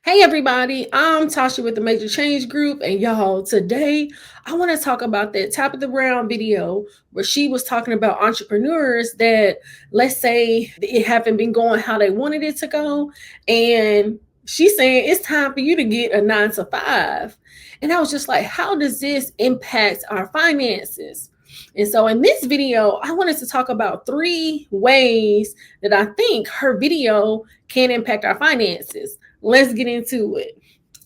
Hey everybody, I'm Tasha with the Major Change Group, and y'all, today I want to talk about that top of the round video where she was talking about entrepreneurs that, let's say, it haven't been going how they wanted it to go, and she's saying it's time for you to get a 9 to 5. And I was just like, how does this impact our finances? And so in this video, I wanted to talk about 3 ways that I think her video can impact our finances. Let's get into it.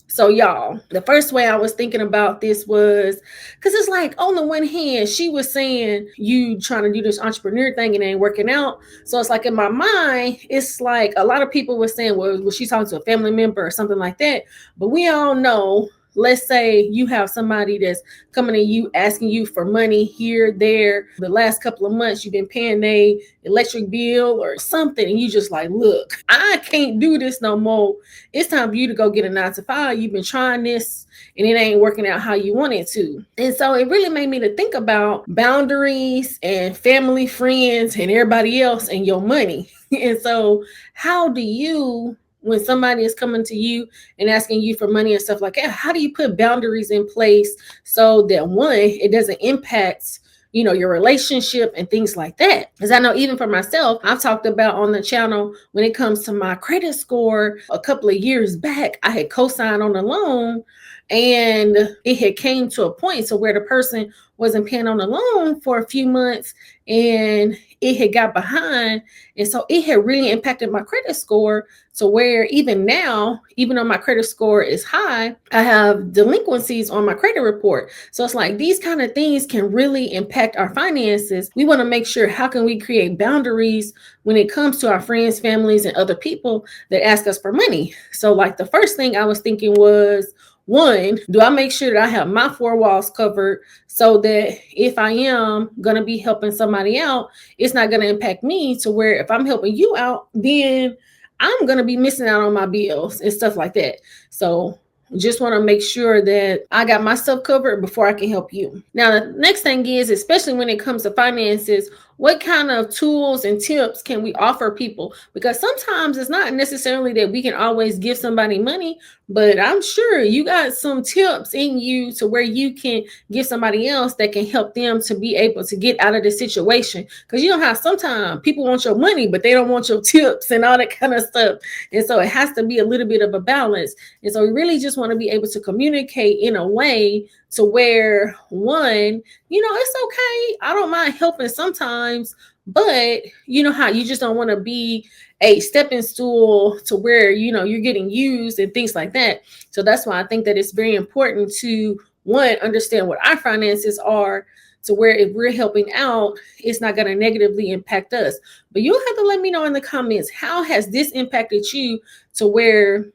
So, y'all, the first way I was thinking about this was because it's like, on the one hand, she was saying you trying to do this entrepreneur thing and it ain't working out. So it's like in my mind, it's like a lot of people were saying, well, was she talking to a family member or something like that? But we all know, let's say you have somebody that's coming to you asking you for money here, there. The last couple of months, you've been paying a electric bill or something, and you just like, look, I can't do this no more. It's time for you to go get a 9 to 5. You've been trying this and it ain't working out how you want it to. And so it really made me to think about boundaries and family, friends, and everybody else and your money. And so how do you, when somebody is coming to you and asking you for money and stuff like that, how do you put boundaries in place so that, one, it doesn't impact your relationship and things like that? Because I know even for myself, I've talked about on the channel, when it comes to my credit score, a couple of years back, I had co-signed on a loan, and it had came to a point to where the person wasn't paying on the loan for a few months, and it had got behind. And so it had really impacted my credit score to where even now, even though my credit score is high, I have delinquencies on my credit report. So it's like these kind of things can really impact our finances. We want to make sure, how can we create boundaries when it comes to our friends, families, and other people that ask us for money? So like the first thing I was thinking was, one, do I make sure that I have my 4 walls covered so that if I am going to be helping somebody out, it's not going to impact me to where if I'm helping you out, then I'm going to be missing out on my bills and stuff like that. So just want to make sure that I got myself covered before I can help you. Now, the next thing is, especially when it comes to finances, what kind of tools and tips can we offer people? Because sometimes it's not necessarily that we can always give somebody money, but I'm sure you got some tips in you to where you can give somebody else that can help them to be able to get out of the situation. Because you know how sometimes people want your money, but they don't want your tips and all that kind of stuff. And so it has to be a little bit of a balance. And so we really just want to be able to communicate in a way to where, one, it's okay. I don't mind helping sometimes, but you know how you just don't want to be a stepping stool to where, you're getting used and things like that. So that's why I think that it's very important to, one, understand what our finances are, to where if we're helping out, it's not going to negatively impact us. But you'll have to let me know in the comments, how has this impacted you to where,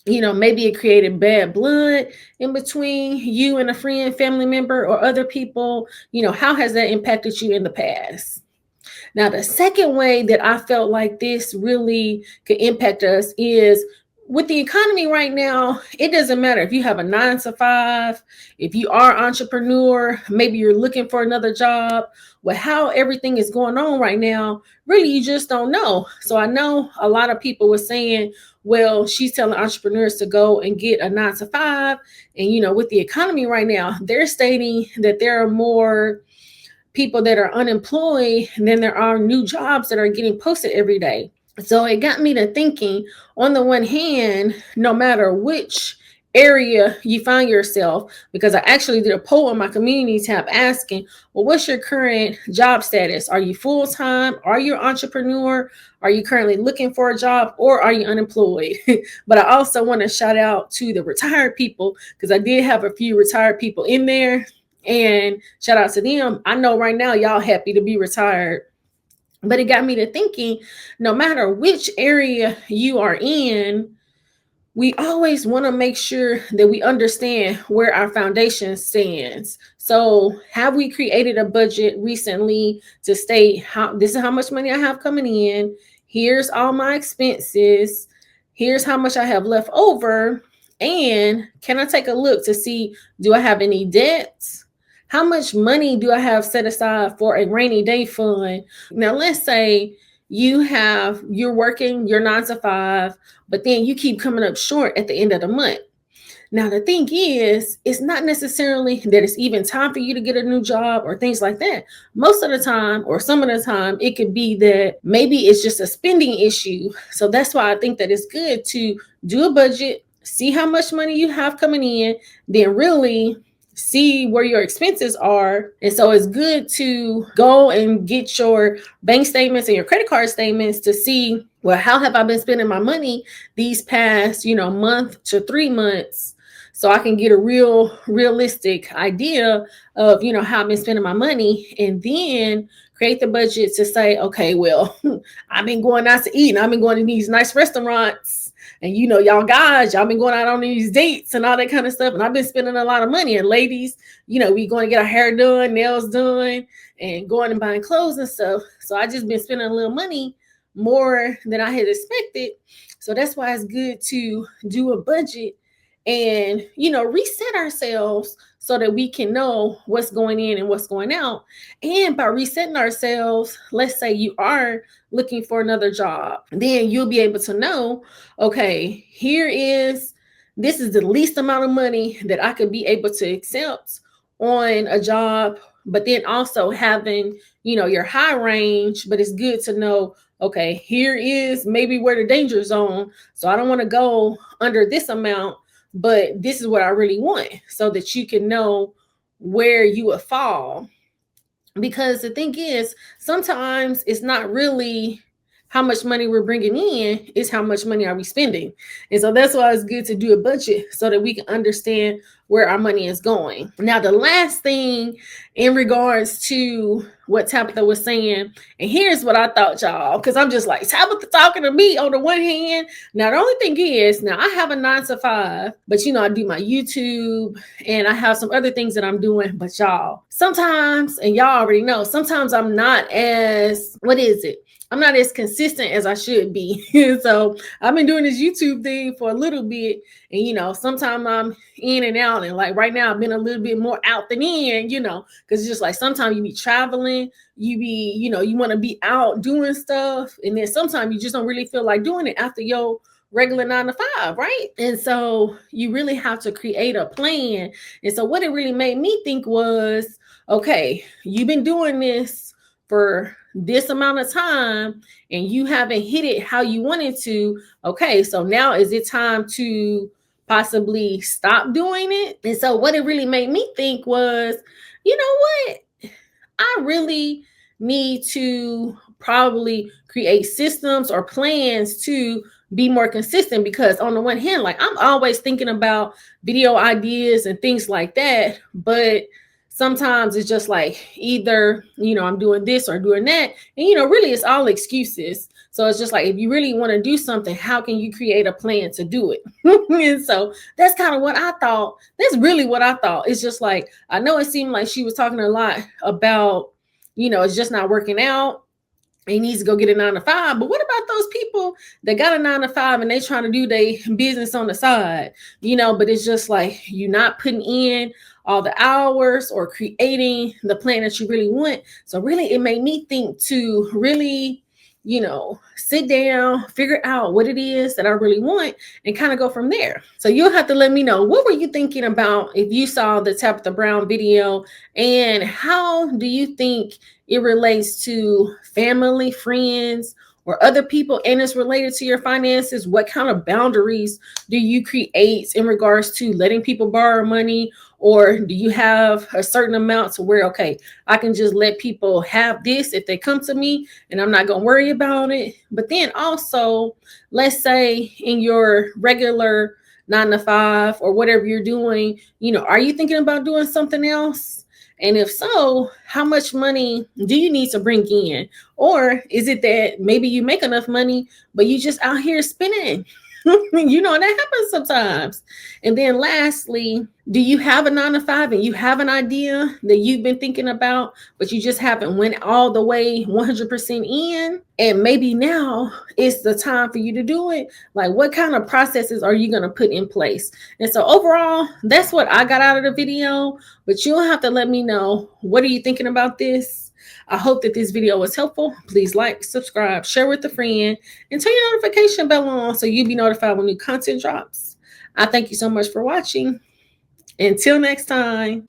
maybe it created bad blood in between you and a friend, family member, or other people. How has that impacted you in the past? Now, the second way that I felt like this really could impact us is with the economy right now. It doesn't matter if you have a 9 to 5, if you are an entrepreneur, maybe you're looking for another job. With how everything is going on right now, really, you just don't know. So I know a lot of people were saying, well, she's telling entrepreneurs to go and get a 9 to 5. And, with the economy right now, they're stating that there are more people that are unemployed than there are new jobs that are getting posted every day. So it got me to thinking, on the one hand, no matter which area you find yourself, because I actually did a poll on my community tab asking, well, what's your current job status? Are you full-time? Are you an entrepreneur? Are you currently looking for a job, or are you unemployed? But I also want to shout out to the retired people, because I did have a few retired people in there, and shout out to them. I know right now y'all happy to be retired. But it got me to thinking, no matter which area you are in, we always want to make sure that we understand where our foundation stands. So have we created a budget recently to state, this is how much money I have coming in, here's all my expenses, here's how much I have left over, and can I take a look to see, do I have any debts? How much money do I have set aside for a rainy day fund? Now, let's say you're working your 9 to 5, but then you keep coming up short at the end of the month. Now, the thing is, it's not necessarily that it's even time for you to get a new job or things like that. Most of the time, or some of the time, it could be that maybe it's just a spending issue. So that's why I think that it's good to do a budget, see how much money you have coming in, then really see where your expenses are. And so it's good to go and get your bank statements and your credit card statements to see, well, how have I been spending my money these past, month to 3 months, so I can get a realistic idea of, how I've been spending my money, and then create the budget to say, okay, well, I've been going out to eat and I've been going to these nice restaurants, and y'all guys, y'all been going out on these dates and all that kind of stuff, and I've been spending a lot of money. And ladies, we going to get our hair done, nails done, and going and buying clothes and stuff. So I just been spending a little money more than I had expected. So that's why it's good to do a budget and reset ourselves so that we can know what's going in and what's going out. And by resetting ourselves, let's say you are looking for another job, then you'll be able to know, okay, this is the least amount of money that I could be able to accept on a job. But then also having your high range, but it's good to know, okay, here is maybe where the danger zone, so I don't want to go under this amount, but this is what I really want, so that you can know where you would fall. Because the thing is, sometimes it's not really how much money we're bringing in, it's how much money are we spending. And so that's why it's good to do a budget so that we can understand where our money is going. Now, the last thing in regards to what Tabitha was saying, and here's what I thought, y'all, because I'm just like, Tabitha talking to me on the one hand. Now, the only thing is, now I have a 9 to 5, but I do my YouTube and I have some other things that I'm doing. But y'all, sometimes, and y'all already know, sometimes I'm not as, I'm not as consistent as I should be. So I've been doing this YouTube thing for a little bit, and sometimes I'm in and out, and like right now I've been a little bit more out than in, because it's just like sometimes you be traveling, you want to be out doing stuff, and then sometimes you just don't really feel like doing it after your regular 9 to 5, right? And so you really have to create a plan. And so what it really made me think was, okay, you've been doing this for this amount of time and you haven't hit it how you wanted to. Okay, so now is it time to possibly stop doing it? And so what it really made me think was, you know what? I really need to probably create systems or plans to be more consistent, because on the one hand, like I'm always thinking about video ideas and things like that, but sometimes it's just like either, I'm doing this or doing that. And, really it's all excuses. So it's just like, if you really want to do something, how can you create a plan to do it? And so that's kind of what I thought. That's really what I thought. It's just like, I know it seemed like she was talking a lot about, it's just not working out. He needs to go get a 9 to 5. But what about those people that got a 9 to 5 and they trying to do their business on the side? But it's just like you're not putting in all the hours or creating the plan that you really want. So really, it made me think to really, sit down, figure out what it is that I really want, and kind of go from there. So you'll have to let me know, what were you thinking about if you saw the Tabitha Brown video, and how do you think it relates to family, friends, or other people, and it's related to your finances? What kind of boundaries do you create in regards to letting people borrow money? Or do you have a certain amount to where, okay, I can just let people have this if they come to me and I'm not going to worry about it? But then also, let's say in your regular 9 to 5 or whatever you're doing, are you thinking about doing something else? And if so, how much money do you need to bring in? Or is it that maybe you make enough money, but you just out here spending? That happens sometimes. And then lastly, do you have a 9 to 5 and you have an idea that you've been thinking about, but you just haven't went all the way 100% in? And maybe now it's the time for you to do it. Like, what kind of processes are you going to put in place? And so overall, that's what I got out of the video. But you'll have to let me know, what are you thinking about this? I hope that this video was helpful. Please like, subscribe, share with a friend, and turn your notification bell on so you'll be notified when new content drops. I thank you so much for watching. Until next time.